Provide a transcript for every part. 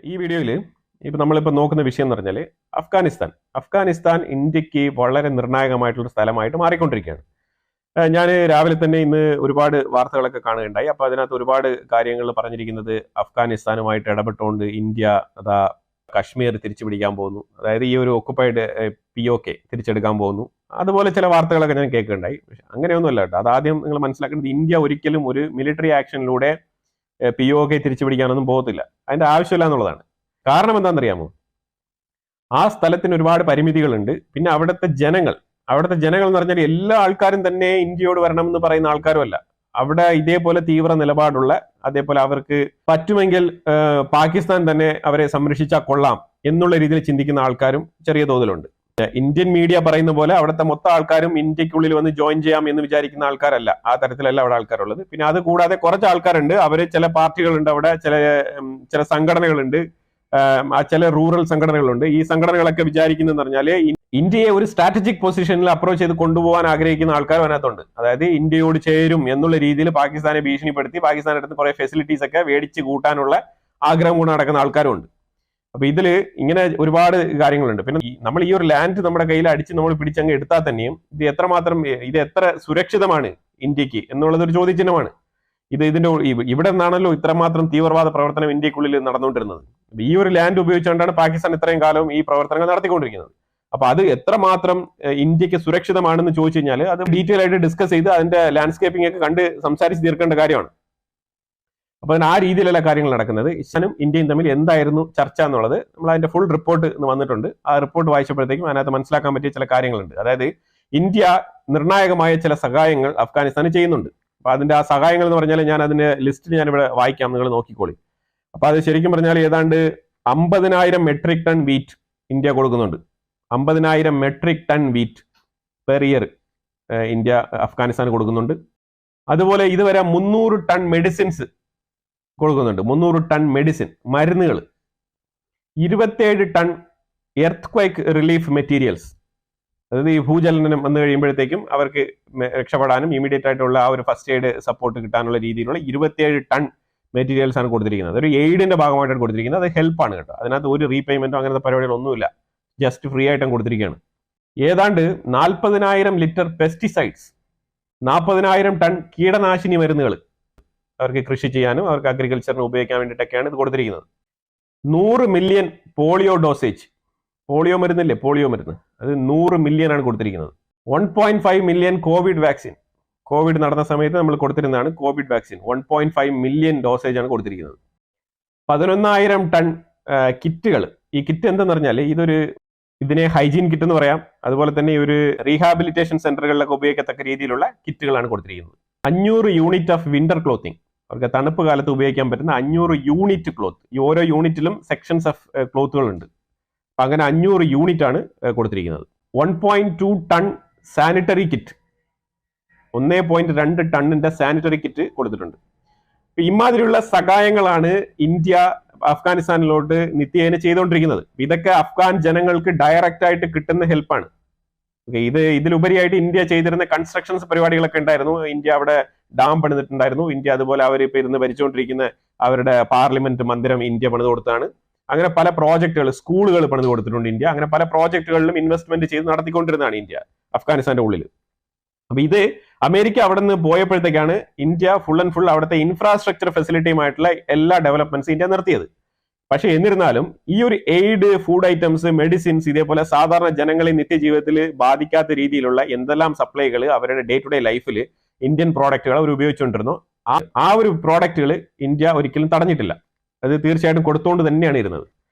ഈ വീഡിയോയിൽ ഇപ്പം നമ്മളിപ്പോൾ നോക്കുന്ന വിഷയം എന്ന് പറഞ്ഞാൽ അഫ്ഗാനിസ്ഥാൻ ഇന്ത്യക്ക് വളരെ നിർണായകമായിട്ടുള്ള സ്ഥലമായിട്ട് മാറിക്കൊണ്ടിരിക്കുകയാണ്. ഞാൻ രാവിലെ തന്നെ ഇന്ന് ഒരുപാട് വാർത്തകളൊക്കെ കാണുകയുണ്ടായി. അപ്പോൾ അതിനകത്ത് ഒരുപാട് കാര്യങ്ങൾ പറഞ്ഞിരിക്കുന്നത് അഫ്ഗാനിസ്ഥാനുമായിട്ട് ഇടപെട്ടുകൊണ്ട് ഇന്ത്യ അതാ കശ്മീർ തിരിച്ചു പിടിക്കാൻ പോകുന്നു, അതായത് ഈ ഒരു ഒക്കുപ്പൈഡ് POK തിരിച്ചെടുക്കാൻ പോകുന്നു, അതുപോലെ ചില വാർത്തകളൊക്കെ ഞാൻ കേൾക്കുകയുണ്ടായി. പക്ഷെ അങ്ങനെയൊന്നുമല്ല കേട്ടോ. അതാദ്യം നിങ്ങൾ മനസ്സിലാക്കേണ്ടത്, ഇന്ത്യ ഒരിക്കലും ഒരു മിലിറ്ററി ആക്ഷനിലൂടെ POK തിരിച്ചു പിടിക്കാനൊന്നും പോകത്തില്ല. അതിന്റെ ആവശ്യമില്ല എന്നുള്ളതാണ്. കാരണം എന്താണെന്നറിയാമോ? ആ സ്ഥലത്തിന് ഒരുപാട് പരിമിതികളുണ്ട്. പിന്നെ അവിടുത്തെ ജനങ്ങൾ എന്ന് പറഞ്ഞാൽ എല്ലാ ആൾക്കാരും തന്നെ ഇന്ത്യയോട് വരണം എന്ന് പറയുന്ന ആൾക്കാരുമല്ല. അവിടെ ഇതേപോലെ തീവ്ര നിലപാടുള്ള, അതേപോലെ അവർക്ക് പറ്റുമെങ്കിൽ പാകിസ്ഥാൻ തന്നെ അവരെ സംരക്ഷിച്ചാൽ കൊള്ളാം എന്നുള്ള രീതിയിൽ ചിന്തിക്കുന്ന ആൾക്കാരും ചെറിയ തോതിലുണ്ട്. ഇന്ത്യൻ മീഡിയ പറയുന്ന പോലെ അവിടുത്തെ മൊത്തം ആൾക്കാരും ഇന്ത്യക്കുള്ളിൽ വന്ന് ജോയിൻ ചെയ്യാം എന്ന് വിചാരിക്കുന്ന ആൾക്കാരല്ല. ആ തരത്തിലല്ല അവിടെ ആൾക്കാരുള്ളത്. പിന്നെ അത് കൂടാതെ കുറച്ച് ആൾക്കാരുണ്ട്, അവര് ചില പാർട്ടികളുണ്ട്, അവിടെ ചില സംഘടനകളുണ്ട്, ചില റൂറൽ സംഘടനകളുണ്ട്. ഈ സംഘടനകളൊക്കെ വിചാരിക്കുന്നതെന്ന് പറഞ്ഞാൽ ഇന്ത്യയെ ഒരു സ്ട്രാറ്റജിക് പൊസിഷനിൽ അപ്രോച്ച് ചെയ്ത് കൊണ്ടുപോകാൻ ആഗ്രഹിക്കുന്ന ആൾക്കാരും അതിനകത്തുണ്ട്. അതായത് ഇന്ത്യയോട് ചേരും എന്നുള്ള രീതിയിൽ പാകിസ്ഥാനെ ഭീഷണിപ്പെടുത്തി പാകിസ്ഥാന്റെ അടുത്ത് കുറെ ഫെസിലിറ്റീസ് ഒക്കെ മേടിച്ച് കൂട്ടാനുള്ള ആഗ്രഹം കൊണ്ട് നടക്കുന്ന ആൾക്കാരും ഉണ്ട്. അപ്പൊ ഇതില് ഇങ്ങനെ ഒരുപാട് കാര്യങ്ങളുണ്ട്. പിന്നെ നമ്മൾ ഈ ഒരു ലാൻഡ് നമ്മുടെ കയ്യിൽ അടിച്ച് നമ്മൾ പിടിച്ചങ്ങ് എടുത്താൽ തന്നെയും ഇത് എത്ര സുരക്ഷിതമാണ് ഇന്ത്യക്ക് എന്നുള്ളത് ഒരു ചോദ്യചിഹ്നമാണ്. ഇവിടെ നിന്നാണല്ലോ ഇത്രമാത്രം തീവ്രവാദ പ്രവർത്തനം ഇന്ത്യക്കുള്ളിൽ നടന്നുകൊണ്ടിരുന്നത്. ഈ ഒരു ലാൻഡ് ഉപയോഗിച്ചുകൊണ്ടാണ് പാകിസ്ഥാൻ ഇത്രയും കാലം ഈ പ്രവർത്തനങ്ങൾ നടത്തിക്കൊണ്ടിരിക്കുന്നത്. അപ്പൊ അത് എത്രമാത്രം ഇന്ത്യക്ക് സുരക്ഷിതമാണെന്ന് ചോദിച്ചു കഴിഞ്ഞാൽ അത് ഡീറ്റെയിൽ ആയിട്ട് ഡിസ്കസ് ചെയ്ത് അതിന്റെ ലാൻഡ്സ്കേപ്പിംഗ് ഒക്കെ കണ്ട് സംസാരിച്ച് തീർക്കേണ്ട കാര്യമാണ്. അപ്പൊ അതിന് ആ രീതിയിലുള്ള കാര്യങ്ങൾ നടക്കുന്നത്. ഇസ്ലാനും ഇന്ത്യയും തമ്മിൽ എന്തായിരുന്നു ചർച്ച എന്നുള്ളത് നമ്മൾ അതിന്റെ ഫുൾ റിപ്പോർട്ട് വന്നിട്ടുണ്ട്. ആ റിപ്പോർട്ട് വായിച്ചപ്പോഴത്തേക്കും അതിനകത്ത് മനസ്സിലാക്കാൻ പറ്റിയ ചില കാര്യങ്ങളുണ്ട്. അതായത് ഇന്ത്യ നിർണായകമായ ചില സഹായങ്ങൾ അഫ്ഗാനിസ്ഥാന് ചെയ്യുന്നുണ്ട്. അപ്പൊ അതിന്റെ ആ സഹായങ്ങൾ എന്ന് പറഞ്ഞാൽ ഞാൻ അതിന്റെ ലിസ്റ്റ് ഞാനിവിടെ വായിക്കാം, നിങ്ങൾ നോക്കിക്കോളി. അപ്പൊ അത് ശരിക്കും പറഞ്ഞാൽ ഏതാണ്ട് 50,000 മെട്രിക് ടൺ വീറ്റ് ഇന്ത്യ കൊടുക്കുന്നുണ്ട്. 50,000 metric ton wheat per year India അഫ്ഗാനിസ്ഥാന് കൊടുക്കുന്നുണ്ട്. അതുപോലെ ഇതുവരെ 300 ടൺ മെഡിസിൻസ് കൊടുക്കുന്നുണ്ട്. 300 ടൺ മരുന്നുകൾ, 27 ടൺ എർത്ത് ക്വൈക്ക് റിലീഫ് മെറ്റീരിയൽസ്, അതായത് ഈ ഭൂചലനം വന്നു കഴിയുമ്പോഴത്തേക്കും അവർക്ക് രക്ഷപ്പെടാനും ഇമീഡിയറ്റ് ആയിട്ടുള്ള ആ ഒരു ഫസ്റ്റ് എയ്ഡ് സപ്പോർട്ട് കിട്ടാനുള്ള രീതിയിലുള്ള 27 ടൺ മെറ്റീരിയൽസ് ആണ് കൊടുത്തിരിക്കുന്നത്. ഒരു എയ്ഡിന്റെ ഭാഗമായിട്ടാണ് കൊടുത്തിരിക്കുന്നത്. അത് ഹെൽപ്പാണ് കേട്ടോ. അതിനകത്ത് ഒരു റീപേയ്മെന്റോ അങ്ങനത്തെ പരിപാടികളൊന്നുമില്ല. ജസ്റ്റ് ഫ്രീ ആയിട്ടും കൊടുത്തിരിക്കുകയാണ്. ഏതാണ്ട് 40,000 ലിറ്റർ പെസ്റ്റിസൈഡ്സ്, 40,000 ടൺ കീടനാശിനി മരുന്നുകൾ അവർക്ക് കൃഷി ചെയ്യാനും അവർക്ക് അഗ്രികൾച്ചറിന് ഉപയോഗിക്കാൻ വേണ്ടിയിട്ടൊക്കെയാണ് ഇത് കൊടുത്തിരിക്കുന്നത്. 100 മില്യൺ പോളിയോ ഡോസേജ്, പോളിയോ മരുന്ന്, അത് 100 മില്യൺ ആണ് കൊടുത്തിരിക്കുന്നത്. 1.5 മില്യൺ കോവിഡ് വാക്സിൻ, കോവിഡ് നടന്ന സമയത്ത് നമ്മൾ കൊടുത്തിരുന്നതാണ് കോവിഡ് വാക്സിൻ. 1.5 മില്യൺ ഡോസേജ് ആണ് കൊടുത്തിരിക്കുന്നത്. 11,000 ടൺ കിറ്റുകൾ. ഈ കിറ്റ് എന്തെന്ന് പറഞ്ഞാൽ ഇതിനെ ഹൈജീൻ കിറ്റ് എന്ന് പറയാം. അതുപോലെ തന്നെ ഒരു റീഹാബിലിറ്റേഷൻ സെന്ററുകളിലൊക്കെ ഉപയോഗിക്കത്തക്ക രീതിയിലുള്ള കിറ്റുകളാണ് കൊടുത്തിരിക്കുന്നത്. 500 യൂണിറ്റ് ഓഫ് വിന്റർ ക്ലോത്തിങ്, അവർക്ക് തണുപ്പ് കാലത്ത് ഉപയോഗിക്കാൻ പറ്റുന്ന 500 യൂണിറ്റ് ക്ലോത്ത്. ഈ ഓരോ യൂണിറ്റിലും സെക്ഷൻസ് ഓഫ് ക്ലോത്തുകൾ ഉണ്ട്. അപ്പൊ അങ്ങനെ 500 യൂണിറ്റ് ആണ് കൊടുത്തിരിക്കുന്നത്. 1.2 ടൺ സാനിറ്ററി കിറ്റ്, 1.2 ടണ്ണിന്റെ സാനിറ്ററി കിറ്റ് കൊടുത്തിട്ടുണ്ട്. ഇമാതിരിയുള്ള സഹായങ്ങളാണ് ഇന്ത്യ അഫ്ഗാനിസ്ഥാനിലോട്ട് നിത്യേന ചെയ്തുകൊണ്ടിരിക്കുന്നത്. ഇതൊക്കെ അഫ്ഗാൻ ജനങ്ങൾക്ക് ഡയറക്റ്റ് ആയിട്ട് കിട്ടുന്ന ഹെൽപ്പാണ്. ഇതിലുപരിയായിട്ട് ഇന്ത്യ ചെയ്തിരുന്ന കൺസ്ട്രക്ഷൻസ് പരിപാടികളൊക്കെ ഉണ്ടായിരുന്നു. ഇന്ത്യ അവിടെ ഡാം പണിതിട്ടുണ്ടായിരുന്നു. ഇന്ത്യ അതുപോലെ അവർ ഇപ്പൊ ഇരുന്ന് ഭരിച്ചുകൊണ്ടിരിക്കുന്ന അവരുടെ പാർലമെന്റ് മന്ദിരം ഇന്ത്യ പണിത് കൊടുത്താണ്. അങ്ങനെ പല പ്രോജക്റ്റുകൾ, സ്കൂളുകൾ പണിത് കൊടുത്തിട്ടുണ്ട് ഇന്ത്യ. അങ്ങനെ പല പ്രോജക്റ്റുകളിലും ഇൻവെസ്റ്റ്മെന്റ് ചെയ്ത് നടത്തിക്കൊണ്ടിരുന്നതാണ് ഇന്ത്യ അഫ്ഗാനിസ്ഥാന്റെ ഉള്ളിൽ. അപ്പൊ ഇത് അമേരിക്ക അവിടെ നിന്ന് പോയപ്പോഴത്തേക്കാണ് ഇന്ത്യ ഫുൾ ആൻഡ് ഫുൾ അവിടുത്തെ ഇൻഫ്രാസ്ട്രക്ചർ ഫെസിലിറ്റിയുമായിട്ടുള്ള എല്ലാ ഡെവലപ്മെന്റ്സ് ഇന്ത്യ നിർത്തിയത്. പക്ഷെ എന്നിരുന്നാലും ഈ ഒരു എയ്ഡ്, ഫുഡ് ഐറ്റംസ്, മെഡിസിൻസ്, ഇതേപോലെ സാധാരണ ജനങ്ങളെ നിത്യജീവിതത്തിൽ ബാധിക്കാത്ത രീതിയിലുള്ള എന്തെല്ലാം സപ്ലൈകൾ അവരുടെ ഡേ ടു ഡേ ലൈഫിൽ ഇന്ത്യൻ പ്രോഡക്റ്റുകൾ അവർ ഉപയോഗിച്ചുകൊണ്ടിരുന്നു. ആ ഒരു പ്രോഡക്റ്റുകൾ ഇന്ത്യ ഒരിക്കലും തടഞ്ഞിട്ടില്ല. അത് തീർച്ചയായിട്ടും കൊടുത്തുകൊണ്ട് തന്നെയാണ് ഇരുന്നത്.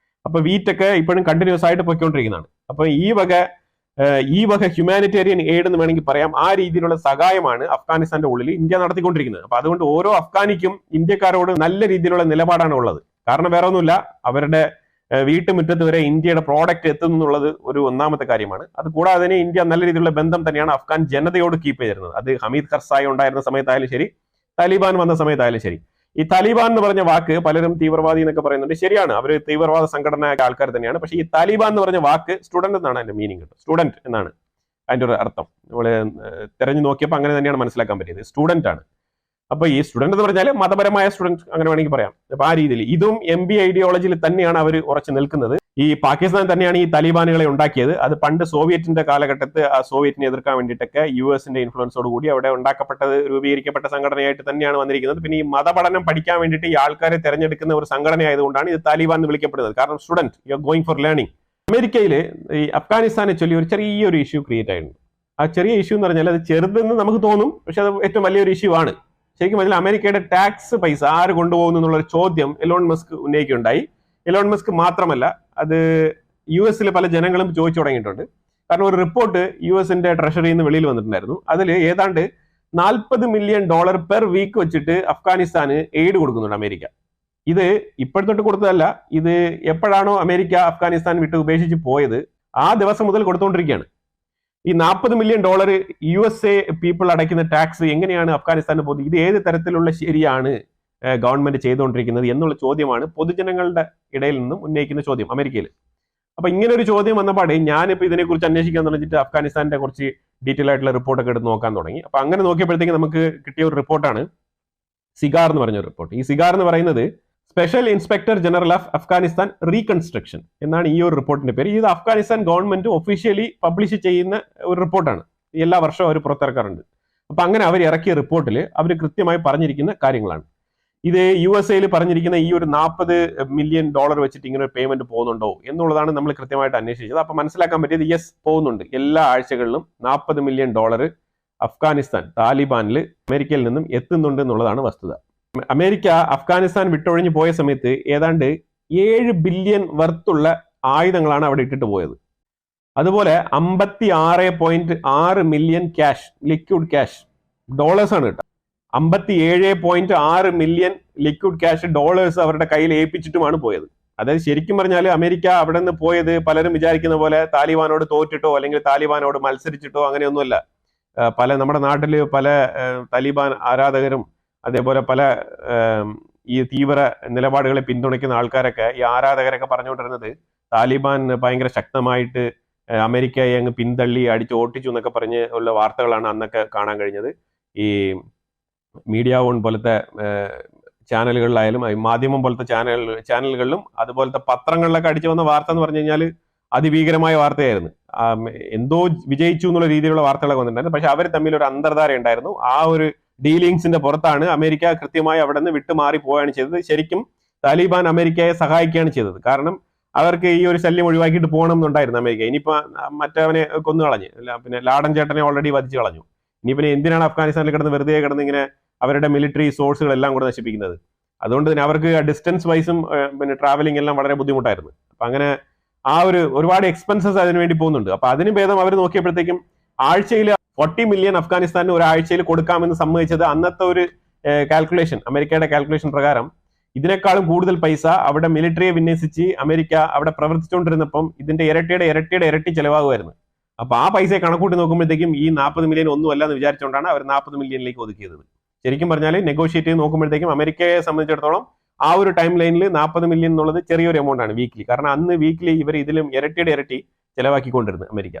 അപ്പൊ വീറ്റൊക്കെ ഇപ്പോഴും കണ്ടിന്യൂസ് ആയിട്ട് പൊയ്ക്കൊണ്ടിരിക്കുന്നതാണ്. അപ്പൊ ഈ വക ഹ്യൂമാനിറ്റേറിയൻ എയ്ഡ് എന്ന് വേണമെങ്കിൽ പറയാം. ആ രീതിയിലുള്ള സഹായമാണ് അഫ്ഗാനിസ്ഥാന്റെ ഉള്ളിൽ ഇന്ത്യ നടത്തിക്കൊണ്ടിരിക്കുന്നത്. അപ്പൊ അതുകൊണ്ട് ഓരോ അഫ്ഗാനിക്കും ഇന്ത്യക്കാരോട് നല്ല രീതിയിലുള്ള നിലപാടാണ് ഉള്ളത്. കാരണം വേറെ ഒന്നുമില്ല, അവരുടെ വീട്ടുമുറ്റത്ത് വരെ ഇന്ത്യയുടെ പ്രോഡക്റ്റ് എത്തുന്നു എന്നുള്ളത് ഒരു ഒന്നാമത്തെ കാര്യമാണ്. അത് കൂടാതെ തന്നെ ഇന്ത്യ നല്ല രീതിയിലുള്ള ബന്ധം തന്നെയാണ് അഫ്ഗാൻ ജനതയോട് കീപ്പ് ചെയ്തിരുന്നത്. അത് ഹമീദ് കർസായി ഉണ്ടായിരുന്ന സമയത്തായാലും ശരി, താലിബാൻ വന്ന സമയത്തായാലും ശരി. ഈ താലിബാൻ എന്ന് പറഞ്ഞ വാക്ക് പലരും തീവ്രവാദി എന്നൊക്കെ പറയുന്നുണ്ട്. ശരിയാണ്, അവർ തീവ്രവാദ സംഘടന ആൾക്കാർ തന്നെയാണ്. പക്ഷേ ഈ താലിബാൻ എന്ന് പറഞ്ഞ വാക്ക് സ്റ്റുഡന്റ് എന്നാണ് അതിന്റെ മീനിങ് കേട്ടോ. സ്റ്റുഡന്റ് എന്നാണ് അതിന്റെ ഒരു അർത്ഥം. നമ്മൾ തിരഞ്ഞു നോക്കിയപ്പോൾ അങ്ങനെ തന്നെയാണ് മനസ്സിലാക്കാൻ പറ്റിയത്. സ്റ്റുഡന്റ് ആണ്. അപ്പൊ ഈ സ്റ്റുഡന്റ് എന്ന് പറഞ്ഞാൽ മതപരമായ സ്റ്റുഡന്റ് അങ്ങനെ വേണമെങ്കിൽ പറയാം. അപ്പൊ ആ രീതിയിൽ ഇതും MB ഐഡിയോളജിയിൽ തന്നെയാണ് അവർ ഉറച്ചു നിൽക്കുന്നത്. ഈ പാകിസ്ഥാൻ തന്നെയാണ് ഈ താലിബാനുകളെ ഉണ്ടാക്കിയത്. അത് പണ്ട് സോവിയറ്റിന്റെ കാലഘട്ടത്ത് ആ സോവിയറ്റിനെ എതിർക്കാൻ വേണ്ടിയിട്ടൊക്കെ US-ന്റെ ഇൻഫ്ലുവൻസോട് കൂടി അവിടെ ഉണ്ടാക്കപ്പെട്ടത് രൂപീകരിക്കപ്പെട്ട സംഘടനയായിട്ട് തന്നെയാണ് വന്നിരിക്കുന്നത്. പിന്നെ ഈ മതപഠനം പഠിക്കാൻ വേണ്ടിയിട്ട് ഈ ആൾക്കാരെ തെരഞ്ഞെടുക്കുന്ന ഒരു സംഘടനയായതുകൊണ്ടാണ് ഇത് താലിബാൻ എന്ന് വിളിക്കപ്പെടുന്നത്. കാരണം student you are going for learning. അമേരിക്കയിൽ ഈ അഫ്ഗാനിസ്ഥാനെ ചൊല്ലി ഒരു ചെറിയൊരു ഇഷ്യൂ ക്രിയേറ്റ് ആയിരുന്നു. ആ ചെറിയ ഇഷ്യൂ എന്ന് പറഞ്ഞാൽ അത് ചെറുതെന്ന് നമുക്ക് തോന്നും, പക്ഷെ അത് ഏറ്റവും വലിയൊരു ഇഷ്യൂ ആണ്. ശരിക്കും പറഞ്ഞാൽ അമേരിക്കയുടെ ടാക്സ് പൈസ ആര് കൊണ്ടുപോകുന്നു എന്നുള്ളൊരു ചോദ്യം എലോൺ മസ്ക് ഉന്നയിക്കുകയുണ്ടായി. എലോൺ മസ്ക് മാത്രമല്ല, അത് US-ലെ പല ജനങ്ങളും ചോദിച്ചു തുടങ്ങിയിട്ടുണ്ട്. കാരണം ഒരു റിപ്പോർട്ട് US-ന്റെ ട്രഷറിയിൽ നിന്ന് വെളിയിൽ വന്നിട്ടുണ്ടായിരുന്നു. അതിൽ ഏതാണ്ട് $40 മില്യൺ പെർ വീക്ക് വെച്ചിട്ട് അഫ്ഗാനിസ്ഥാന് എയ്ഡ് കൊടുക്കുന്നുണ്ട് അമേരിക്ക. ഇത് ഇപ്പോഴത്തോട്ട് കൊടുത്തതല്ല, ഇത് എപ്പോഴാണോ അമേരിക്ക അഫ്ഗാനിസ്ഥാൻ വിട്ട് ഉപേക്ഷിച്ച് പോയത് ആ ദിവസം മുതൽ കൊടുത്തുകൊണ്ടിരിക്കുകയാണ്. ഈ $40 മില്യൺ USA പീപ്പിൾ അടയ്ക്കുന്ന ടാക്സ് എങ്ങനെയാണ് അഫ്ഗാനിസ്ഥാന് പോകുന്നത്? ഇത് ഏത് തരത്തിലുള്ള ശരിയാണ് ഗവൺമെന്റ് ചെയ്തുകൊണ്ടിരിക്കുന്നത് എന്നുള്ള ചോദ്യമാണ് പൊതുജനങ്ങളുടെ ഇടയിൽ നിന്നും ഉന്നയിക്കുന്ന ചോദ്യം അമേരിക്കയിൽ. അപ്പൊ ഇങ്ങനെ ഒരു ചോദ്യം വന്നപാടെ ഞാനിപ്പോൾ ഇതിനെക്കുറിച്ച് അന്വേഷിക്കാൻ തുടങ്ങിയിട്ട് അഫ്ഗാനിസ്ഥാന്റെ കുറച്ച് ഡീറ്റെയിൽ ആയിട്ടുള്ള റിപ്പോർട്ടൊക്കെ എടുത്ത് നോക്കാൻ തുടങ്ങി. അപ്പൊ അങ്ങനെ നോക്കിയപ്പോഴത്തേക്ക് നമുക്ക് കിട്ടിയ ഒരു റിപ്പോർട്ടാണ് സിഗാർ എന്ന് പറഞ്ഞ റിപ്പോർട്ട്. ഈ സിഗാർ എന്ന് പറയുന്നത് special inspector general of Afghanistan reconstruction എന്നാണ് ഈ ഒരു റിപ്പോർട്ടിന്റെ പേര്. ഇത് അഫ്ഗാനിസ്ഥാൻ ഗവൺമെന്റ് ഒഫീഷ്യലി പബ്ലിഷ് ചെയ്യുന്ന ഒരു റിപ്പോർട്ടാണ്. എല്ലാ വർഷവും അവർ പുറത്തിറക്കാറുണ്ട്. അപ്പൊ അങ്ങനെ അവർ ഇറക്കിയ റിപ്പോർട്ടിൽ അവർ കൃത്യമായി പറഞ്ഞിരിക്കുന്ന കാര്യങ്ങളാണ് ഇത്. USA-ൽ പറഞ്ഞിരിക്കുന്ന ഈ ഒരു $40 മില്യൺ വെച്ചിട്ട് ഇങ്ങനെ ഒരു പേയ്മെന്റ് പോകുന്നുണ്ടോ എന്നുള്ളതാണ് നമ്മൾ കൃത്യമായിട്ട് അന്വേഷിച്ചത്. അപ്പൊ മനസ്സിലാക്കാൻ പറ്റിയത് യെസ്, പോകുന്നുണ്ട്. എല്ലാ ആഴ്ചകളിലും $40 മില്യൺ അഫ്ഗാനിസ്ഥാൻ താലിബാനിൽ അമേരിക്കയിൽ നിന്നും എത്തുന്നുണ്ട് എന്നുള്ളതാണ് വസ്തുത. അമേരിക്ക അഫ്ഗാനിസ്ഥാൻ വിട്ടൊഴിഞ്ഞു പോയ സമയത്ത് ഏതാണ്ട് 7 ബില്യൺ വർത്തുള്ള ആയുധങ്ങളാണ് അവിടെ ഇട്ടിട്ട് പോയത്. അതുപോലെ 56.6 മില്യൺ ക്യാഷ്, ലിക്വിഡ് ക്യാഷ്, ഡോളേഴ്സാണ് കേട്ടോ. 57.6 മില്യൺ ലിക്വിഡ് ക്യാഷ് ഡോളേഴ്സ് അവരുടെ കയ്യിൽ ഏൽപ്പിച്ചിട്ടുമാണ് പോയത്. അതായത് ശരിക്കും പറഞ്ഞാൽ അമേരിക്ക അവിടെ നിന്ന് പോയത് പലരും വിചാരിക്കുന്ന പോലെ താലിബാനോട് തോറ്റിട്ടോ അല്ലെങ്കിൽ താലിബാനോട് മത്സരിച്ചിട്ടോ അങ്ങനെയൊന്നുമല്ല. നമ്മുടെ നാട്ടിൽ പല താലിബാൻ ആരാധകരും അതേപോലെ പല ഈ തീവ്ര നിലപാടുകളെ പിന്തുണയ്ക്കുന്ന ആൾക്കാരൊക്കെ ഈ ആരാധകരൊക്കെ പറഞ്ഞുകൊണ്ടിരുന്നത് താലിബാൻ ഭയങ്കര ശക്തമായിട്ട് അമേരിക്കയെ അങ്ങ് പിന്തള്ളി അടിച്ച് ഓട്ടിച്ചു എന്നൊക്കെ പറഞ്ഞ് ഉള്ള വാർത്തകളാണ് അന്നൊക്കെ കാണാൻ കഴിഞ്ഞത്. ഈ മീഡിയ വൺ പോലത്തെ ചാനലുകളിലായാലും മാധ്യമം പോലത്തെ ചാനലുകളിലും അതുപോലത്തെ പത്രങ്ങളിലൊക്കെ അടിച്ചു വന്ന വാർത്ത എന്ന് പറഞ്ഞു കഴിഞ്ഞാൽ അതിഭീകരമായ വാർത്തയായിരുന്നു. എന്തോ വിജയിച്ചു എന്നുള്ള രീതിയിലുള്ള വാർത്തകളൊക്കെ വന്നിട്ടുണ്ടായിരുന്നു. പക്ഷെ അവർ തമ്മിൽ ഒരു അന്തർധാര ഉണ്ടായിരുന്നു. ആ ഒരു ഡീലിങ്സിന്റെ പുറത്താണ് അമേരിക്ക കൃത്യമായി അവിടെ നിന്ന് വിട്ടുമാറി പോവുകയാണ് ചെയ്തത്. ശരിക്കും താലിബാൻ അമേരിക്കയെ സഹായിക്കുകയാണ് ചെയ്തത്. കാരണം അവർക്ക് ഈ ഒരു ശല്യം ഒഴിവാക്കിയിട്ട് പോകണം എന്നുണ്ടായിരുന്നു അമേരിക്ക. ഇനിയിപ്പോ മറ്റവനെ കൊന്നു കളഞ്ഞു, പിന്നെ ലാഡൻ ചേട്ടനെ ഓൾറെഡി വധിച്ചു കളഞ്ഞു. ഇനിയിപ്പോ എന്തിനാണ് അഫ്ഗാനിസ്ഥാനിൽ വെറുതെ കിടന്ന് ഇങ്ങനെ അവരുടെ മിലിറ്ററി സോഴ്സുകളെല്ലാം കൂടെ നശിപ്പിക്കുന്നത്? അതുകൊണ്ട് തന്നെ അവർക്ക് ഡിസ്റ്റൻസ് വൈസും പിന്നെ ട്രാവലിംഗ് എല്ലാം വളരെ ബുദ്ധിമുട്ടായിരുന്നു. അപ്പൊ അങ്ങനെ ആ ഒരുപാട് എക്സ്പെൻസസ് അതിനു വേണ്ടി പോകുന്നുണ്ട്. അപ്പൊ അതിന് ഭേദം അവർ നോക്കിയപ്പോഴത്തേക്കും ആഴ്ചയിൽ 40 മില്യൺ അഫ്ഗാനിസ്ഥാനിന് ഒരാഴ്ചയിൽ കൊടുക്കാമെന്ന് സമ്മതിച്ചത് അന്നത്തെ ഒരു കാൽക്കുലേഷൻ, അമേരിക്കയുടെ കാൽക്കുലേഷൻ പ്രകാരം ഇതിനേക്കാളും കൂടുതൽ പൈസ അവിടെ മിലിറ്ററിയെ വിന്യസിച്ച് അമേരിക്ക അവിടെ പ്രവർത്തിച്ചുകൊണ്ടിരുന്നപ്പം ഇതിന്റെ ഇരട്ടിയുടെ ഇരട്ടി ചെലവാകുമായിരുന്നു. അപ്പൊ ആ പൈസയെ കണക്കൂട്ടി നോക്കുമ്പോഴത്തേക്കും ഈ 40 മില്യൺ ഒന്നുമല്ല എന്ന് വിചാരിച്ചുകൊണ്ടാണ് അവർ 40 മില്യണിലേക്ക് ഒതുക്കിയത്. ശരിക്കും പറഞ്ഞാൽ നെഗോഷിയേറ്റ് ചെയ്ത് നോക്കുമ്പോഴത്തേക്കും അമേരിക്കയെ സംബന്ധിച്ചിടത്തോളം ആ ഒരു ടൈം ലൈനിൽ 40 മില്യൺ എന്നുള്ളത് ചെറിയൊരു എമൗണ്ട് ആണ് വീക്ക്ലി. കാരണം അന്ന് വീക്ക്ലി ഇവർ ഇതിലും ഇരട്ടിയുടെ ഇരട്ടി ചെലവാക്കിക്കൊണ്ടിരുന്നു അമേരിക്ക.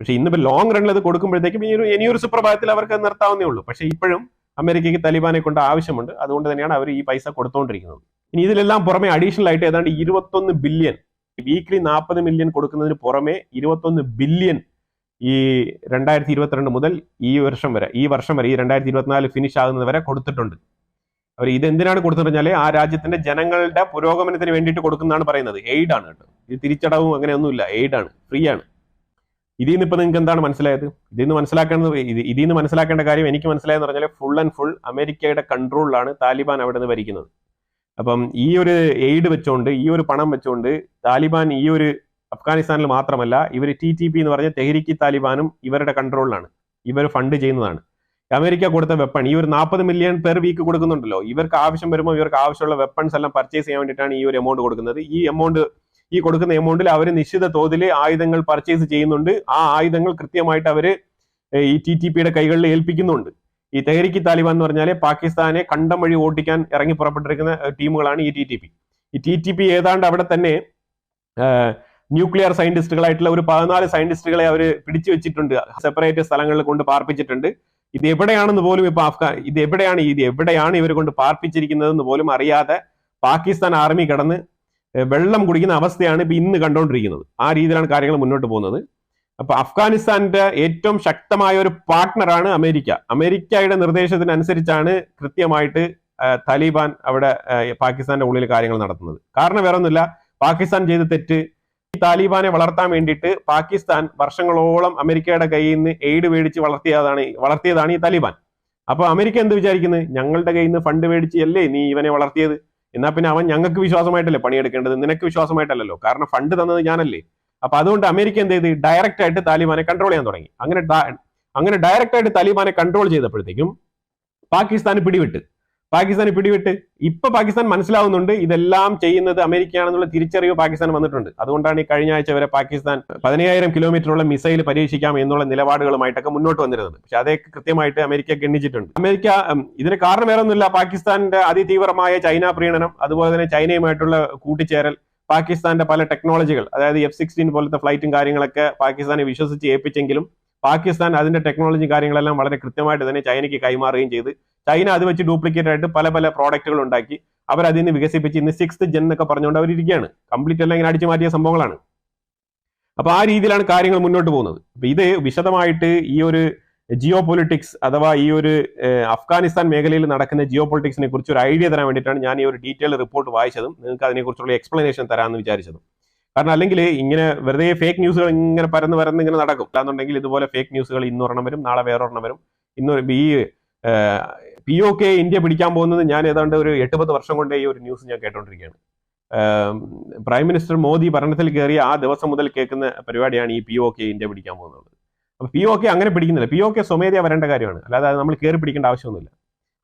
പക്ഷെ ഇന്നിപ്പോൾ ലോങ് റണ്ണിൽ അത് കൊടുക്കുമ്പോഴത്തേക്കും ഇനിയൊരു സുപ്രഭാതത്തിൽ അവർക്ക് നിർത്താവുന്നേ ഉള്ളൂ. പക്ഷെ ഇപ്പോഴും അമേരിക്കയ്ക്ക് താലിബാനെ കൊണ്ട് ആവശ്യമുണ്ട്. അതുകൊണ്ട് തന്നെയാണ് അവർ ഈ പൈസ കൊടുത്തുകൊണ്ടിരിക്കുന്നത്. ഇനി ഇതിലെല്ലാം പുറമെ അഡീഷണൽ ആയിട്ട് ഏതാണ്ട് 21 ബില്യൺ വീക്ക്ലി 40 മില്യൺ കൊടുക്കുന്നതിന് പുറമെ 21 ബില്യൺ ഈ 2022 മുതൽ ഈ വർഷം വരെ ഈ 2024 ഫിനിഷ് ആകുന്നത് വരെ കൊടുത്തിട്ടുണ്ട്. അവർ ഇതെന്തിനാണ് കൊടുത്തിട്ടുണ്ടെങ്കിൽ ആ രാജ്യത്തിന്റെ ജനങ്ങളുടെ പുരോഗമനത്തിന് വേണ്ടിയിട്ട് കൊടുക്കുന്നതാണ് പറയുന്നത്. എയ്ഡ് ആണ് കേട്ടോ. ഇത് തിരിച്ചടവും അങ്ങനെയൊന്നുമില്ല, എയ്ഡ് ആണ്, ഫ്രീ ആണ്. ഇതിൽ നിന്ന് ഇപ്പൊ നിങ്ങൾക്ക് എന്താണ് മനസ്സിലായത്? ഇതിൽ നിന്ന് മനസ്സിലാക്കേണ്ട കാര്യം എനിക്ക് മനസ്സിലായെന്ന് പറഞ്ഞാൽ ഫുൾ ആൻഡ് ഫുൾ അമേരിക്കയുടെ കൺട്രോളിലാണ് താലിബാൻ അവിടെ നിന്ന് ഭരിക്കുന്നത്. അപ്പം ഈ ഒരു എയ്ഡ് വെച്ചുകൊണ്ട്, ഈ ഒരു പണം വെച്ചുകൊണ്ട് താലിബാൻ ഈ ഒരു അഫ്ഗാനിസ്ഥാനിൽ മാത്രമല്ല, ഇവർ TTP എന്ന് പറഞ്ഞ തെഹ്രീക്ക് താലിബാനും ഇവരുടെ കൺട്രോളിലാണ്, ഇവർ ഫണ്ട് ചെയ്യുന്നതാണ്. അമേരിക്ക കൊടുത്ത വെപ്പൺ ഈ ഒരു 40 മില്യൺ പെർ വീക്ക് കൊടുക്കുന്നുണ്ടല്ലോ, ഇവർക്ക് ആവശ്യം വരുമ്പോൾ ഇവർക്ക് ആവശ്യമുള്ള വെപ്പൺസ് എല്ലാം പർച്ചേസ് ചെയ്യാൻ വേണ്ടിയിട്ടാണ് ഈ ഒരു എമൗണ്ട് കൊടുക്കുന്നത്. ഈ കൊടുക്കുന്ന എമൗണ്ടിൽ അവർ നിശ്ചിത തോതിൽ ആയുധങ്ങൾ പർച്ചേസ് ചെയ്യുന്നുണ്ട്. ആ ആയുധങ്ങൾ കൃത്യമായിട്ട് അവർ ഈ TTPയുടെ കൈകളിൽ ഏൽപ്പിക്കുന്നുണ്ട്. ഈ തെഹ്രീക്ക് താലിബാൻ എന്ന് പറഞ്ഞാൽ പാകിസ്ഥാനെ കണ്ടം വഴി ഓട്ടിക്കാൻ ഇറങ്ങി പുറപ്പെട്ടിരിക്കുന്ന ടീമുകളാണ് ഈ TTP. ഈ TTP ഏതാണ്ട് അവിടെ തന്നെ ന്യൂക്ലിയർ സയന്റിസ്റ്റുകളായിട്ടുള്ള ഒരു 14 സയന്റിസ്റ്റുകളെ അവർ പിടിച്ചു വെച്ചിട്ടുണ്ട്, സെപ്പറേറ്റ് സ്ഥലങ്ങളിൽ കൊണ്ട് പാർപ്പിച്ചിട്ടുണ്ട്. ഇത് എവിടെയാണെന്ന് പോലും ഇപ്പൊ ഇത് എവിടെയാണ് ഇവർ കൊണ്ട് പാർപ്പിച്ചിരിക്കുന്നതെന്ന് പോലും അറിയാതെ പാകിസ്ഥാൻ ആർമി കിടന്ന് വെള്ളം കുടിക്കുന്ന അവസ്ഥയാണ് ഇപ്പൊ ഇന്ന് കണ്ടുകൊണ്ടിരിക്കുന്നത്. ആ രീതിയിലാണ് കാര്യങ്ങൾ മുന്നോട്ട് പോകുന്നത്. അപ്പൊ അഫ്ഗാനിസ്ഥാന്റെ ഏറ്റവും ശക്തമായ ഒരു പാർട്ട്ണറാണ് അമേരിക്ക. അമേരിക്കയുടെ നിർദ്ദേശത്തിനനുസരിച്ചാണ് കൃത്യമായിട്ട് താലിബാൻ അവിടെ പാകിസ്ഥാന്റെ ഉള്ളിൽ കാര്യങ്ങൾ നടത്തുന്നത്. കാരണം വേറെ ഒന്നുമില്ല, പാകിസ്ഥാൻ ചെയ്ത തെറ്റ്, ഈ താലിബാനെ വളർത്താൻ വേണ്ടിയിട്ട് പാകിസ്ഥാൻ വർഷങ്ങളോളം അമേരിക്കയുടെ കയ്യിൽ നിന്ന് എയ്ഡ് മേടിച്ച് വളർത്തിയതാണ് ഈ താലിബാൻ. അപ്പൊ അമേരിക്ക എന്ത് വിചാരിക്കുന്നത്? ഞങ്ങളുടെ കയ്യിൽ നിന്ന് ഫണ്ട് മേടിച്ചല്ലേ നീ ഇവനെ വളർത്തിയത്, എന്നാ പിന്നെ അവൻ ഞങ്ങൾക്ക് വിശ്വാസമായിട്ടല്ലേ പണിയെടുക്കേണ്ടത്, നിനക്ക് വിശ്വാസമായിട്ടല്ലോ, കാരണം ഫണ്ട് തന്നത് ഞാനല്ലേ. അപ്പൊ അതുകൊണ്ട് അമേരിക്ക എന്ത് ചെയ്ത് ഡയറക്റ്റ് ആയിട്ട് താലിബാനെ കൺട്രോൾ ചെയ്യാൻ തുടങ്ങി. അങ്ങനെ ഡയറക്റ്റ് ആയിട്ട് താലിബാനെ കൺട്രോൾ ചെയ്തപ്പോഴത്തേക്കും പാകിസ്ഥാന് പിടിവിട്ട് ഇപ്പൊ പാകിസ്ഥാൻ മനസ്സിലാവുന്നുണ്ട് ഇതെല്ലാം ചെയ്യുന്നത് അമേരിക്കയാണെന്നുള്ള തിരിച്ചറിവ് പാകിസ്ഥാൻ വന്നിട്ടുണ്ട്. അതുകൊണ്ടാണ് ഈ കഴിഞ്ഞ ആഴ്ച വരെ പാകിസ്ഥാൻ 15,000 കിലോമീറ്ററുള്ള മിസൈൽ പരീക്ഷിക്കാം എന്നുള്ള നിലപാടുകളുമായിട്ടൊക്കെ മുന്നോട്ട് വന്നിരുന്നത്. പക്ഷെ അതൊക്കെ കൃത്യമായിട്ട് അമേരിക്ക ഗണ്ണിച്ചിട്ടുണ്ട്. അമേരിക്ക ഇതിന് കാരണം വേറെ ഒന്നുമില്ല, പാകിസ്ഥാന്റെ അതിതീവ്രമായ ചൈന പ്രീണനം, അതുപോലെ തന്നെ ചൈനയുമായിട്ടുള്ള കൂട്ടിച്ചേരൽ, പാകിസ്ഥാന്റെ പല ടെക്നോളജികൾ, അതായത് F-16 പോലത്തെ ഫ്ലൈറ്റും കാര്യങ്ങളൊക്കെ പാകിസ്ഥാനെ വിശ്വസിച്ച് ഏൽപ്പിച്ചെങ്കിലും പാകിസ്ഥാൻ അതിന്റെ ടെക്നോളജി കാര്യങ്ങളെല്ലാം വളരെ കൃത്യമായിട്ട് തന്നെ ചൈനയ്ക്ക് കൈമാറുകയും ചെയ്ത് ചൈന അത് വെച്ച് ഡ്യൂപ്ലിക്കേറ്റ് ആയിട്ട് പല പല പ്രോഡക്റ്റുകൾ ഉണ്ടാക്കി അവർ അതിൽ നിന്ന് വികസിപ്പിച്ച് ഇന്ന് 6th ജെൻ എന്നൊക്കെ പറഞ്ഞുകൊണ്ട് അവരിയ്ക്കുകയാണ്. കംപ്ലീറ്റ് എല്ലാം ഇങ്ങനെ അടിച്ചു മാറ്റിയ സംഭവങ്ങളാണ്. അപ്പൊ ആ രീതിയിലാണ് കാര്യങ്ങൾ മുന്നോട്ട് പോകുന്നത്. അപ്പൊ ഇത് വിശദമായിട്ട് ഈ ഒരു ജിയോ പൊളിറ്റിക്സ് അഥവാ ഈ ഒരു അഫ്ഗാനിസ്ഥാൻ മേഖലയിൽ നടക്കുന്ന ജിയോ പൊളിറ്റിക്സിനെ കുറിച്ച് ഒരു ഐഡിയ തരാൻ വേണ്ടിയിട്ടാണ് ഞാൻ ഈ ഒരു ഡീറ്റെയിൽ റിപ്പോർട്ട് വായിച്ചതും നിങ്ങൾക്ക് അതിനെക്കുറിച്ചുള്ള എക്സ്പ്ലനേഷൻ തരാമെന്ന് വിചാരിച്ചതും. കാരണം അല്ലെങ്കിൽ ഇങ്ങനെ വെറുതെ ഫേക്ക് ന്യൂസുകൾ ഇങ്ങനെ പരന്ന് ഇങ്ങനെ നടക്കും. അല്ലാന്നുണ്ടെങ്കിൽ ഇതുപോലെ ഫേക്ക് ന്യൂസുകൾ ഇന്നൊരെണ്ണം വരും, നാളെ വേറൊരെണ്ണം വരും. ഈ POK ഇന്ത്യ പിടിക്കാൻ പോകുന്നത് ഞാൻ ഏതാണ്ട് ഒരു 8-10 വർഷം കൊണ്ട് ഈ ഒരു ന്യൂസ് ഞാൻ കേട്ടോണ്ടിരിക്കുകയാണ്. പ്രൈം മിനിസ്റ്റർ മോദി ഭരണത്തിൽ കയറിയ ആ ദിവസം മുതൽ കേൾക്കുന്ന പരിപാടിയാണ് ഈ POK ഇന്ത്യ പിടിക്കാൻ പോകുന്നത്. അപ്പൊ POK അങ്ങനെ പിടിക്കുന്നില്ല. POK സ്വമേധയാ വരേണ്ട കാര്യമാണ്, അല്ലാതെ നമ്മൾ കയറി പിടിക്കേണ്ട ആവശ്യമൊന്നുമില്ല.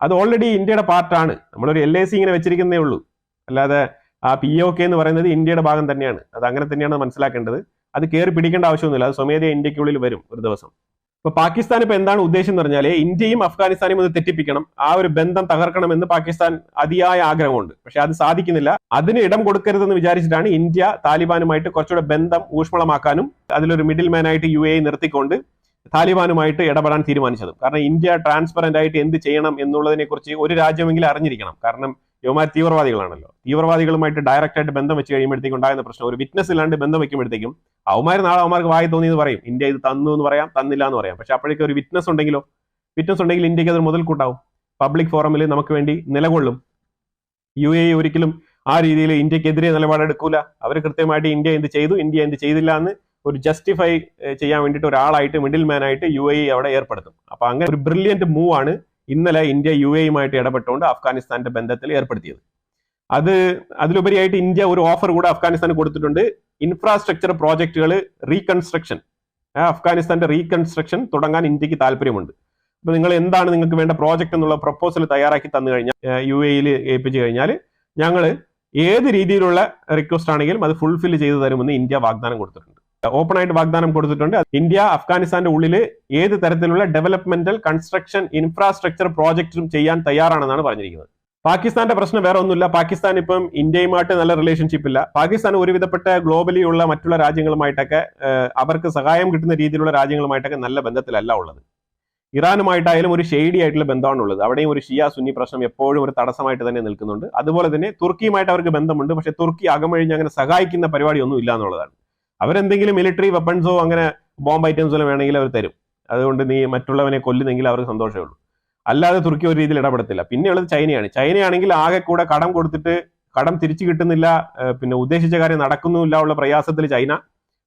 അത് ഓൾറെഡി ഇന്ത്യയുടെ പാർട്ടാണ്. നമ്മളൊരു LAC ഇങ്ങനെ വെച്ചിരിക്കുന്നേ ഉള്ളൂ, അല്ലാതെ ആ POK എന്ന് പറയുന്നത് ഇന്ത്യയുടെ ഭാഗം തന്നെയാണ്. അത് അങ്ങനെ തന്നെയാണ് മനസ്സിലാക്കേണ്ടത്. അത് കയറി പിടിക്കേണ്ട ആവശ്യമൊന്നുമില്ല. അത് സ്വമേധയാ ഇന്ത്യക്കുള്ളിൽ വരും ഒരു ദിവസം. ഇപ്പൊ പാകിസ്ഥാൻ ഇപ്പൊ എന്താണ് ഉദ്ദേശം എന്ന് പറഞ്ഞാൽ ഇന്ത്യയും അഫ്ഗാനിസ്ഥാനും ഇത് തെറ്റിപ്പിക്കണം, ആ ഒരു ബന്ധം തകർക്കണമെന്ന് പാകിസ്ഥാൻ അതിയായ ആഗ്രഹമുണ്ട്. പക്ഷെ അത് സാധിക്കുന്നില്ല. അതിന് ഇടം കൊടുക്കരുതെന്ന് വിചാരിച്ചിട്ടാണ് ഇന്ത്യ താലിബാനുമായിട്ട് കുറച്ചുകൂടെ ബന്ധം ഊഷ്മളമാക്കാനും അതിലൊരു മിഡിൽ മാനായിട്ട് UAE നിർത്തിക്കൊണ്ട് താലിബാനുമായിട്ട് ഇടപെടാൻ തീരുമാനിച്ചത്. കാരണം ഇന്ത്യ ട്രാൻസ്പെറന്റ് ആയിട്ട് എന്ത് ചെയ്യണം എന്നുള്ളതിനെ കുറിച്ച് ഒരു രാജ്യമെങ്കിലും അറിഞ്ഞിരിക്കണം. കാരണം യുവമാർ തീവ്രവാദികളാണല്ലോ. തീവ്രവാദികളുമായിട്ട് ഡയറക്റ്റ് ആയിട്ട് ബന്ധം വെച്ച് കഴിയുമ്പോഴത്തേക്കും ഉണ്ടാകുന്ന പ്രശ്നം, ഒരു വിറ്റ്നസ് ഇല്ലാണ്ട് ബന്ധം വെക്കുമ്പോഴത്തേക്കും നാളെ അവന്മാർക്ക് വായി തോന്നിയെന്ന് പറയും, ഇന്ത്യ ഇത് തന്നു എന്ന് പറയാം, തന്നില്ല എന്ന് പറയാം. പക്ഷെ അപ്പോഴേക്കും ഒരു വിറ്റ്നസ് ഉണ്ടെങ്കിൽ ഇന്ത്യക്ക് അത് മുതൽക്കൂട്ടാവും, പബ്ലിക് ഫോറമിൽ നമുക്ക് വേണ്ടി നിലകൊള്ളും. UAE ഒരിക്കലും ആ രീതിയിൽ ഇന്ത്യക്കെതിരെ നിലപാടെടുക്കൂല. അവർ കൃത്യമായിട്ട് ഇന്ത്യ എന്ത് ചെയ്തു, ഇന്ത്യ എന്ത് ചെയ്തില്ല എന്ന് ഒരു ജസ്റ്റിഫൈ ചെയ്യാൻ വേണ്ടിയിട്ട് ഒരാളായിട്ട് മിഡിൽ മാനായിട്ട് UAE അവിടെ ഏർപ്പെടുത്തും. അപ്പൊ അങ്ങനെ ഒരു ബ്രില്യന്റ് മൂവ് ആണ് ഇന്നലെ ഇന്ത്യ UAE-യുമായിട്ട് ഇടപെട്ടുകൊണ്ട് അഫ്ഗാനിസ്ഥാന്റെ ബന്ധത്തിൽ ഏർപ്പെടുത്തിയത്. അതിലുപരിയായിട്ട് ഇന്ത്യ ഒരു ഓഫർ കൂടെ അഫ്ഗാനിസ്ഥാന് കൊടുത്തിട്ടുണ്ട്. ഇൻഫ്രാസ്ട്രക്ചർ പ്രോജക്റ്റുകൾ റീകൺസ്ട്രക്ഷൻ, അഫ്ഗാനിസ്ഥാന്റെ റീകൺസ്ട്രക്ഷൻ തുടങ്ങാൻ ഇന്ത്യക്ക് താല്പര്യമുണ്ട്. അപ്പൊ നിങ്ങൾക്ക് വേണ്ട പ്രോജക്റ്റ് എന്നുള്ള പ്രപ്പോസൽ തയ്യാറാക്കി തന്നു കഴിഞ്ഞാൽ UAE-യിൽ ഏൽപ്പിച്ചു കഴിഞ്ഞാൽ ഞങ്ങൾ ഏത് രീതിയിലുള്ള റിക്വസ്റ്റ് ആണെങ്കിലും അത് ഫുൾഫിൽ ചെയ്തു തരുമെന്ന് ഇന്ത്യ വാഗ്ദാനം കൊടുത്തിട്ടുണ്ട്. ഓപ്പൺ ആയിട്ട് വാഗ്ദാനം കൊടുത്തിട്ടുണ്ട്. ഇന്ത്യ അഫ്ഗാനിസ്ഥാന്റെ ഉള്ളിൽ ഏത് തരത്തിലുള്ള ഡെവലപ്മെന്റൽ കൺസ്ട്രക്ഷൻ ഇൻഫ്രാസ്ട്രക്ചർ പ്രോജക്റ്റും ചെയ്യാൻ തയ്യാറാണെന്നാണ് പറഞ്ഞിരിക്കുന്നത്. പാകിസ്ഥാന്റെ പ്രശ്നം വേറെ ഒന്നുമില്ല. പാകിസ്ഥാൻ ഇപ്പം ഇന്ത്യയുമായിട്ട് നല്ല റിലേഷൻഷിപ്പ് ഇല്ല. പാകിസ്ഥാൻ ഒരുവിധപ്പെട്ട ഗ്ലോബലി ഉള്ള മറ്റുള്ള രാജ്യങ്ങളുമായിട്ടൊക്കെ അവർക്ക് സഹായം കിട്ടുന്ന രീതിയിലുള്ള രാജ്യങ്ങളുമായിട്ടൊക്കെ നല്ല ബന്ധത്തിലല്ല ഉള്ളത്. ഇറാനുമായിട്ടായാലും ഒരു ഷെയ്ഡി ആയിട്ടുള്ള ബന്ധമാണ് ഉള്ളത്. അവിടെയും ഒരു ഷിയ സുന്നി പ്രശ്നം എപ്പോഴും ഒരു തടസ്സമായിട്ട് തന്നെ നിൽക്കുന്നുണ്ട്. അതുപോലെ തന്നെ തുർക്കിയുമായിട്ട് അവർക്ക് ബന്ധമുണ്ട്. പക്ഷെ തുർക്കി അകമഴിഞ്ഞ് അങ്ങനെ സഹായിക്കുന്ന പരിപാടി ഒന്നും ഇല്ല എന്നുള്ളതാണ്. അവരെന്തെങ്കിലും മിലിറ്ററി വെപ്പൺസോ അങ്ങനെ ബോംബ് ഐറ്റംസോ വേണമെങ്കിൽ അവർ തരും. അതുകൊണ്ട് നീ മറ്റുള്ളവനെ കൊല്ലുന്നെങ്കിൽ അവർക്ക് സന്തോഷമേ ഉള്ളൂ. അല്ലാതെ തുർക്കി ഒരു രീതിയിൽ ഇടപെടത്തില്ല. പിന്നെയുള്ളത് ചൈനയാണെങ്കിൽ ആകെ കൂടെ കടം കൊടുത്തിട്ട് കടം തിരിച്ചു കിട്ടുന്നില്ല, പിന്നെ ഉദ്ദേശിച്ച കാര്യം നടക്കുന്നില്ല ഉള്ള പ്രയാസത്തിൽ ചൈന.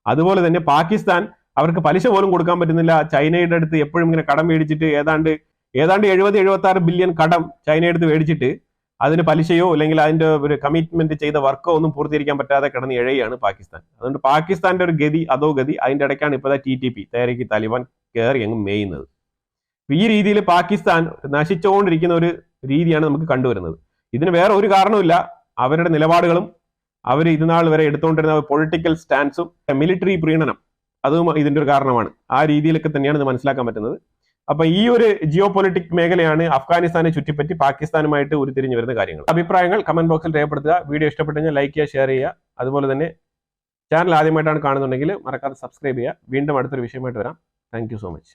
അതുപോലെ തന്നെ പാകിസ്ഥാൻ അവർക്ക് പലിശ പോലും കൊടുക്കാൻ പറ്റുന്നില്ല. ചൈനയുടെ അടുത്ത് എപ്പോഴും ഇങ്ങനെ കടം മേടിച്ചിട്ട് ഏതാണ്ട് 70-76 ബില്യൺ കടം ചൈനയുടെ അടുത്ത് മേടിച്ചിട്ട് അതിന് പലിശയോ അല്ലെങ്കിൽ അതിന്റെ ഒരു കമ്മിറ്റ്മെന്റ് ചെയ്ത വർക്കോ ഒന്നും പൂർത്തീകരിക്കാൻ പറ്റാതെ കിടന്ന് ഇഴയാണ് പാകിസ്ഥാൻ. അതുകൊണ്ട് പാകിസ്ഥാന്റെ ഒരു ഗതി അതോ ഗതി. അതിന്റെ ഇടയ്ക്കാണ് ഇപ്പോഴത്തെ TTP തേരക്ക് താലിബാൻ കയറി അങ്ങ് മേയുന്നത്. ഈ രീതിയിൽ പാകിസ്ഥാൻ നശിച്ചുകൊണ്ടിരിക്കുന്ന ഒരു രീതിയാണ് നമുക്ക് കണ്ടുവരുന്നത്. ഇതിന് വേറെ ഒരു കാരണവുമില്ല. അവരുടെ നിലപാടുകളും അവർ ഇതുനാൾ വരെ എടുത്തുകൊണ്ടിരുന്ന പൊളിറ്റിക്കൽ സ്റ്റാൻസും മിലിറ്ററി പ്രീണനം അതും ഇതിന്റെ ഒരു കാരണമാണ്. ആ രീതിയിലൊക്കെ തന്നെയാണ് ഇത് മനസ്സിലാക്കാൻ പറ്റുന്നത്. അപ്പൊ ഈ ഒരു ജിയോ പൊളിറ്റിക് മേഖലയാണ് അഫ്ഗാനിസ്ഥാനെ ചുറ്റിപ്പറ്റി പാകിസ്ഥാനുമായിട്ട് ഉരുത്തിരിഞ്ഞു വരുന്ന കാര്യങ്ങൾ. അഭിപ്രായങ്ങൾ കമന്റ് ബോക്സിൽ രേഖപ്പെടുത്തുക. വീഡിയോ ഇഷ്ടപ്പെട്ടെങ്കിൽ ലൈക്ക് ചെയ്യുക, ഷെയർ ചെയ്യുക. അതുപോലെ തന്നെ ചാനൽ ആദ്യമായിട്ടാണ് കാണുന്നുണ്ടെങ്കിൽ മറക്കാതെ സബ്സ്ക്രൈബ് ചെയ്യുക. വീണ്ടും അടുത്തൊരു വിഷയമായിട്ട് വരാം. Thank you so much.